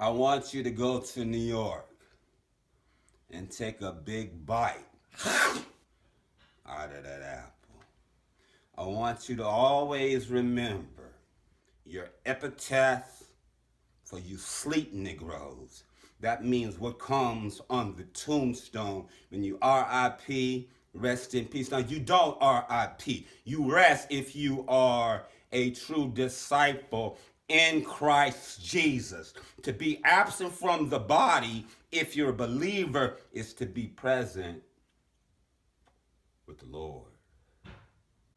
I want you to go to New York and take a big bite out of that apple. I want you to always remember your epitaph for you sleep Negroes. That means what comes on the tombstone when you RIP, rest in peace. Now, you don't RIP. You rest if you are a true disciple in Christ Jesus. To be absent from the body, if you're a believer, is to be present with the Lord.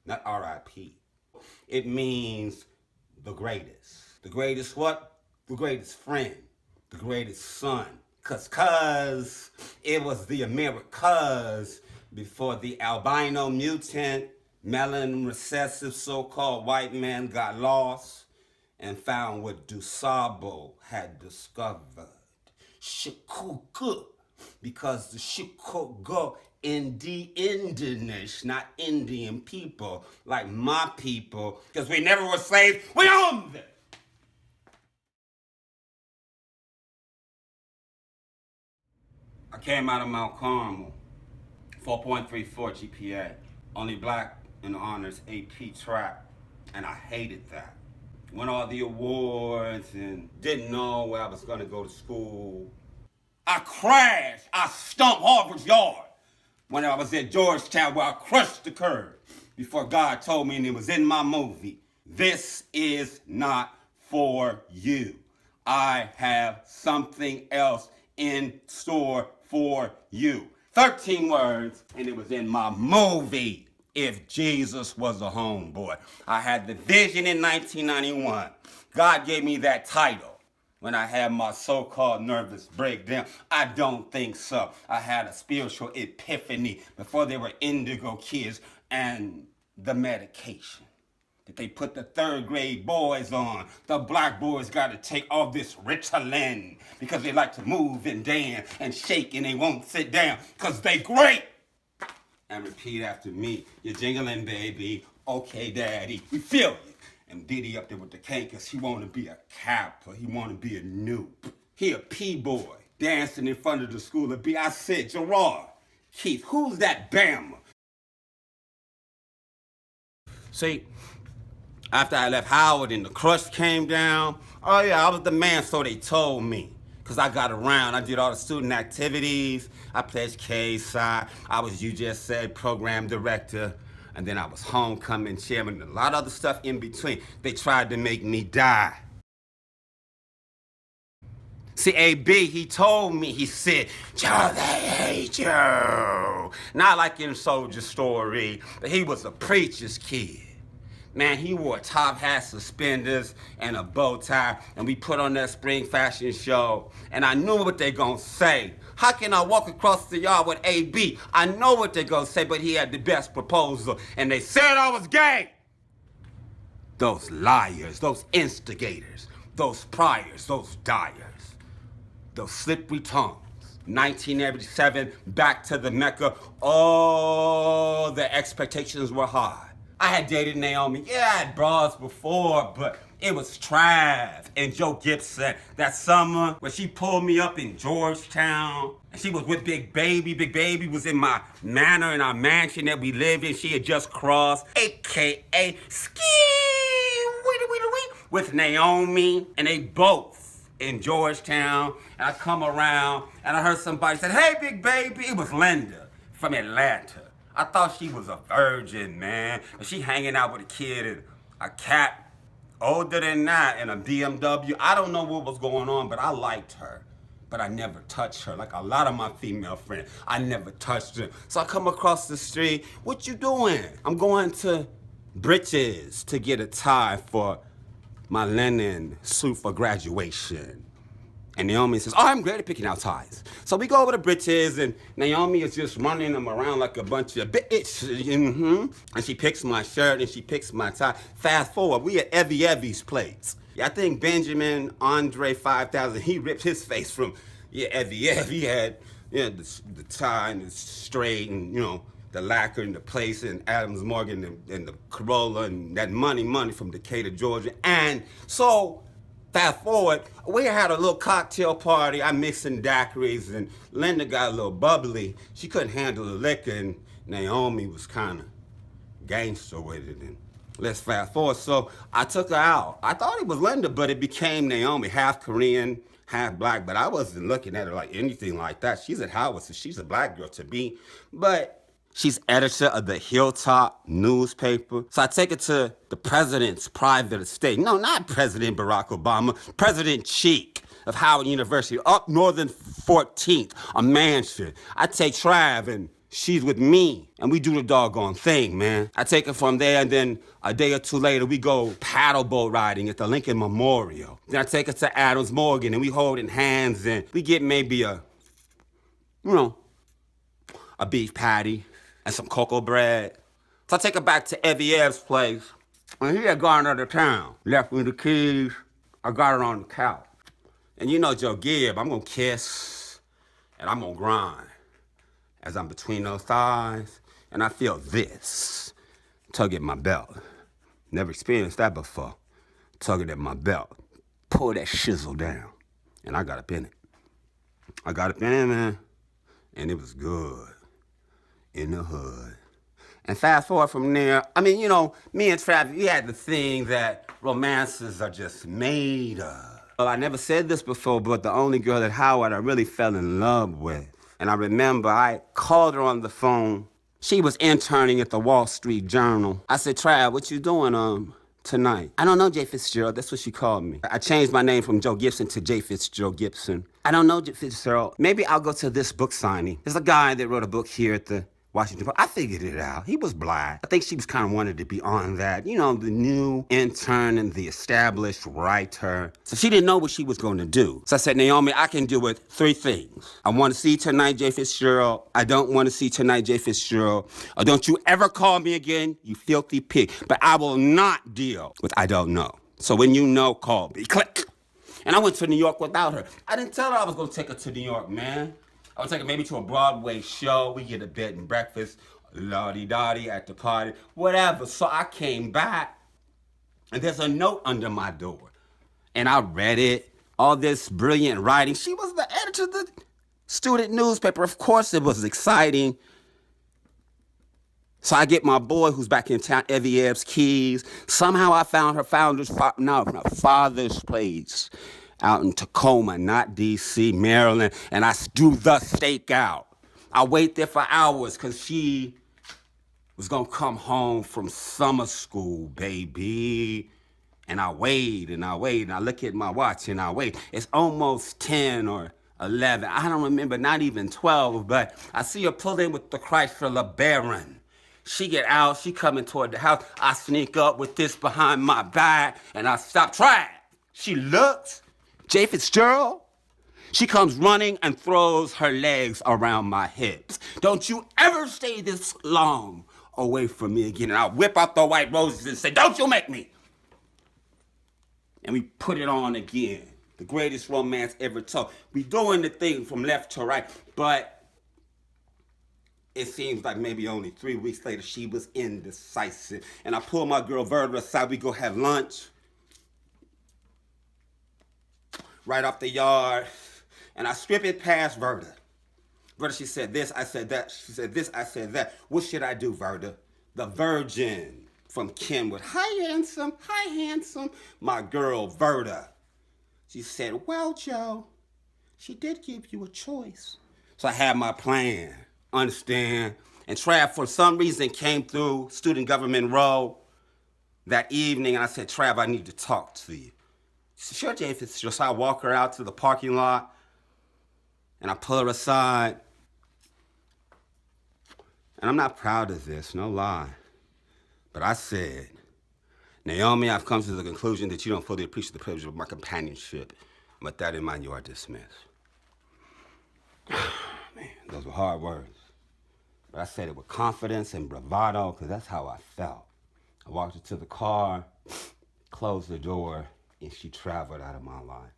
Not RIP. It means the greatest. The greatest what? The greatest friend. The greatest son. Cause it was the Americas before the albino mutant, melanin recessive so-called white man got lost and found what DuSable had discovered. Shikuku. Because the Shikugu in the Indianish, not Indian people, like my people, because we never were slaves, we owned them. I came out of Mount Carmel, 4.34 GPA, only black in the honors AP track, and I hated that. Won all the awards and didn't know where I was gonna go to school. I crashed, I stumped Harvard's yard when I was at Georgetown where I crushed the curb before God told me, and it was in my movie, this is not for you. I have something else in store for you. 13 words, and it was in my movie, If Jesus Was a Homeboy. I had the vision in 1991. God gave me that title when I had my so-called nervous breakdown. I don't think so. I had a spiritual epiphany before they were indigo kids and the medication that they put the third grade boys on. The black boys got to take all this Ritalin because they like to move and dance and shake and they won't sit down because they great. And repeat after me, you're jingling, baby. Okay, daddy, we feel you. And Diddy up there with the cane because he want to be a Kappa. He want to be a noob. He a P-boy dancing in front of the school of B. I said, Gerard, Keith, who's that Bama? See, after I left Howard and the crush came down, oh yeah, I was the man, so they told me. Because I got around, I did all the student activities, I pledged K-Sci, I was, you just said, program director, and then I was homecoming chairman, and a lot of other stuff in between. They tried to make me die. See, AB, he told me, he said, Joe, they hate you. Not like in Soldier Story, but he was a preacher's kid. Man, he wore top hat, suspenders, and a bow tie, and we put on that spring fashion show, and I knew what they gonna say. How can I walk across the yard with AB? I know what they gonna say, but he had the best proposal, and they said I was gay. Those liars, those instigators, those priors, those dyers, those slippery tongues. 1987, back to the Mecca, oh, the expectations were high. I had dated Naomi. Yeah, I had bras before, but it was Trav and Joe Gibson that summer when she pulled me up in Georgetown. And she was with Big Baby. Big Baby was in my manor in our mansion that we lived in. She had just crossed, AKA Ski with Naomi. And they both in Georgetown. And I come around and I heard somebody say, hey, Big Baby. It was Linda from Atlanta. I thought she was a virgin, man. But she hanging out with a kid and a cat older than that in a BMW. I don't know what was going on, but I liked her. But I never touched her. Like a lot of my female friends, I never touched her. So I come across the street, what you doing? I'm going to Britches to get a tie for my linen suit for graduation. And Naomi says, oh, I'm great at picking out ties. So we go over to Britches, and Naomi is just running them around like a bunch of bitch. And she picks my shirt, and she picks my tie. Fast forward, we at Evie's place. I think Benjamin Andre 5000, he ripped his face from, Evie. He had the tie and the straight and, the lacquer and the place and Adams Morgan and the Corolla and that money from Decatur, Georgia. And so Fast forward, we had a little cocktail party. I mixed some daiquiris, and Linda got a little bubbly. She couldn't handle the liquor, and Naomi was kind of gangster with it. And let's fast forward. So I took her out. I thought it was Linda, but it became Naomi, half Korean, half black. But I wasn't looking at her like anything like that. She's at Howard, so she's a black girl to me. But she's editor of the Hilltop newspaper. So I take her to the president's private estate. No, not President Barack Obama, President Cheek of Howard University, up Northern 14th, a mansion. I take Trav, and she's with me, and we do the doggone thing, man. I take her from there, and then a day or two later, we go paddleboat riding at the Lincoln Memorial. Then I take her to Adams Morgan, and we holding hands, and we get maybe a beef patty and some cocoa bread. So I take her back to Evie's place, and he had gone out of town. Left me the keys. I got her on the couch. And you know Joe Gibb, I'm gonna kiss, and I'm gonna grind. As I'm between those thighs, and I feel this, tugging my belt. Never experienced that before. Tugging at my belt. Pull that shizzle down. And I got up in it. I got up in it, man, and it was good. In the hood. And fast forward from there, I mean, you know, me and Travis, we had the thing that romances are just made of. Well, I never said this before, but the only girl at Howard I really fell in love with. And I remember I called her on the phone. She was interning at the Wall Street Journal. I said, Trav, what you doing tonight? I don't know, J. Fitzgerald. That's what she called me. I changed my name from Joe Gibson to J. Fitzgerald Gibson. I don't know, J. Fitzgerald. Maybe I'll go to this book signing. There's a guy that wrote a book here at the Washington Post. I figured it out. He was black. I think she was kind of wanted to be on that. You know, the new intern and the established writer. So she didn't know what she was going to do. So I said, Naomi, I can do it 3 things. I want to see you tonight, J. Fitzgerald. I don't want to see you tonight, J. Fitzgerald. Or don't you ever call me again, you filthy pig. But I will not deal with I don't know. So when you know, call me. Click. And I went to New York without her. I didn't tell her I was going to take her to New York, man. I would take her maybe to a Broadway show. We get a bed and breakfast, lottie-dottie at the party, whatever. So I came back, and there's a note under my door. And I read it, all this brilliant writing. She was the editor of the student newspaper. Of course it was exciting. So I get my boy who's back in town, Evie's keys. Somehow I found her father's place out in Tacoma, not D.C., Maryland, and I do the stakeout. I wait there for hours because she was going to come home from summer school, baby. And I wait, and I wait, and I look at my watch, and I wait. It's almost 10 or 11. I don't remember, not even 12, but I see her pull in with the Chrysler LeBaron. She get out, she coming toward the house. I sneak up with this behind my back, and I stop. Try. She looks. J. Fitzgerald, she comes running and throws her legs around my hips. Don't you ever stay this long away from me again. And I whip out the white roses and say, don't you make me. And we put it on again. The greatest romance ever told. We doing the thing from left to right, but it seems like maybe only 3 weeks later, she was indecisive. And I pull my girl Verda aside, we go have lunch. Right off the yard, and I strip it past Verda. Verda, she said this, I said that. She said this, I said that. What should I do, Verda? The virgin from Kenwood. Hi, handsome. Hi, handsome. My girl, Verda. She said, well, Joe, she did give you a choice. So I had my plan, understand? And Trav, for some reason, came through Student Government Row that evening, and I said, Trav, I need to talk to you. She said, sure, Jay Fitzgerald. So I walk her out to the parking lot, and I pull her aside. And I'm not proud of this, no lie. But I said, Naomi, I've come to the conclusion that you don't fully appreciate the privilege of my companionship. And with that in mind, you are dismissed. Man, those were hard words. But I said it with confidence and bravado, because that's how I felt. I walked her to the car, closed the door, and she traveled out of my life.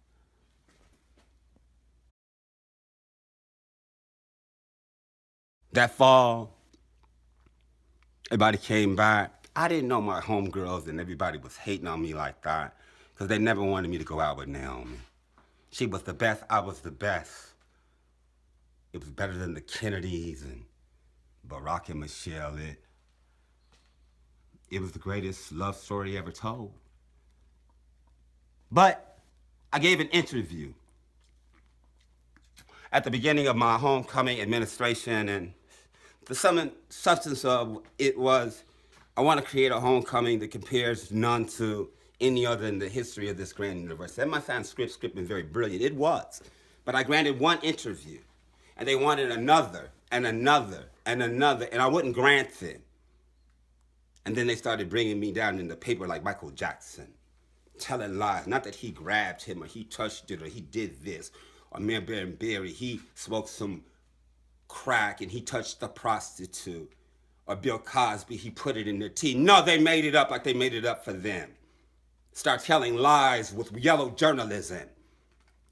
That fall, everybody came back. I didn't know my homegirls and everybody was hating on me like that. because they never wanted me to go out with Naomi. She was the best, I was the best. It was better than the Kennedys and Barack and Michelle. It was the greatest love story ever told. But I gave an interview at the beginning of my homecoming administration, and the substance of it was, I want to create a homecoming that compares none to any other in the history of this grand university. That might sound scripting very brilliant. It was. But I granted one interview, and they wanted another, and another, and another, and I wouldn't grant them. And then they started bringing me down in the paper like Michael Jackson, telling lies. Not that he grabbed him, or he touched it, or he did this. Or Mayor Barry, he smoked some crack, and he touched the prostitute. Or Bill Cosby, he put it in their tea. No, they made it up like they made it up for them. Start telling lies with yellow journalism.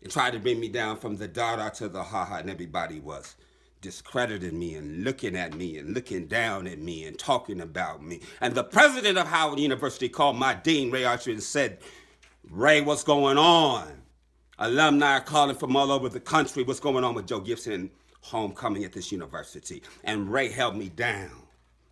And tried to bring me down from the da-da to the ha-ha, and everybody was discrediting me and looking at me and looking down at me and talking about me. And the president of Howard University called my dean, Ray Archer, and said, "Ray, what's going on? Alumni are calling from all over the country. What's going on with Joe Gibson homecoming at this university?" And Ray held me down.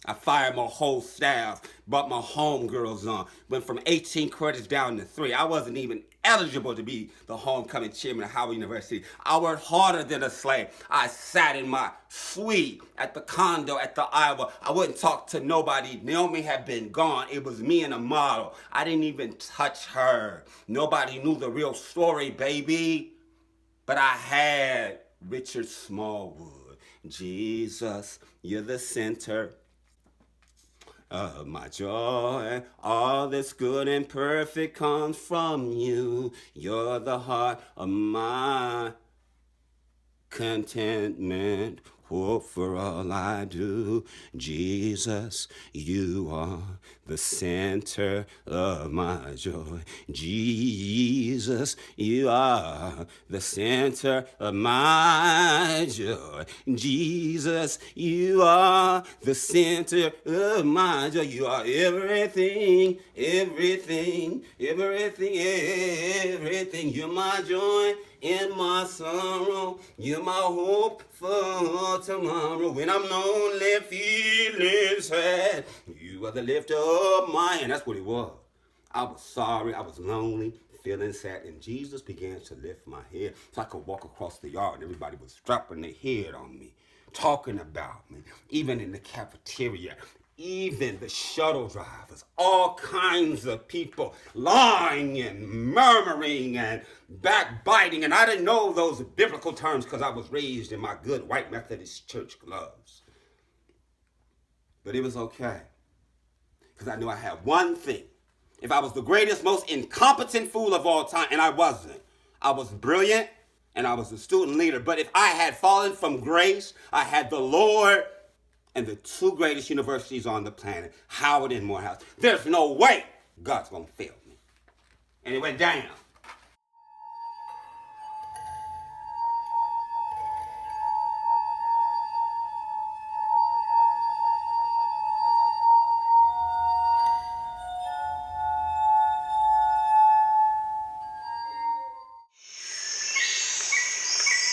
I fired my whole staff, brought my homegirls on, went from 18 credits down to 3. I wasn't even eligible to be the homecoming chairman of Howard University. I worked harder than a slave. I sat in my suite at the condo at the Iowa. I wouldn't talk to nobody. Naomi had been gone. It was me and a model. I didn't even touch her. Nobody knew the real story, baby. But I had Richard Smallwood. Jesus, you're the center of my joy. All that's good and perfect comes from you. You're the heart of my contentment. Hope for all I do. Jesus, you are the center of my joy. Jesus, you are the center of my joy. Jesus, you are the center of my joy. You are everything, everything, everything, everything. You're my joy in my sorrow. You're my hope for tomorrow. When I'm lonely, feeling sad, you are the lifter of my hand. That's what it was. I was sorry, I was lonely, feeling sad, and Jesus began to lift my head so I could walk across the yard, and everybody was dropping their head on me, talking about me, even in the cafeteria. Even the shuttle drivers, all kinds of people lying and murmuring and backbiting. And I didn't know those biblical terms because I was raised in my good white Methodist church gloves. But it was okay, because I knew I had one thing. If I was the greatest, most incompetent fool of all time, and I wasn't. I was brilliant and I was a student leader. But if I had fallen from grace, I had the Lord and the two greatest universities on the planet, Howard and Morehouse. There's no way God's gonna fail me. And it went down.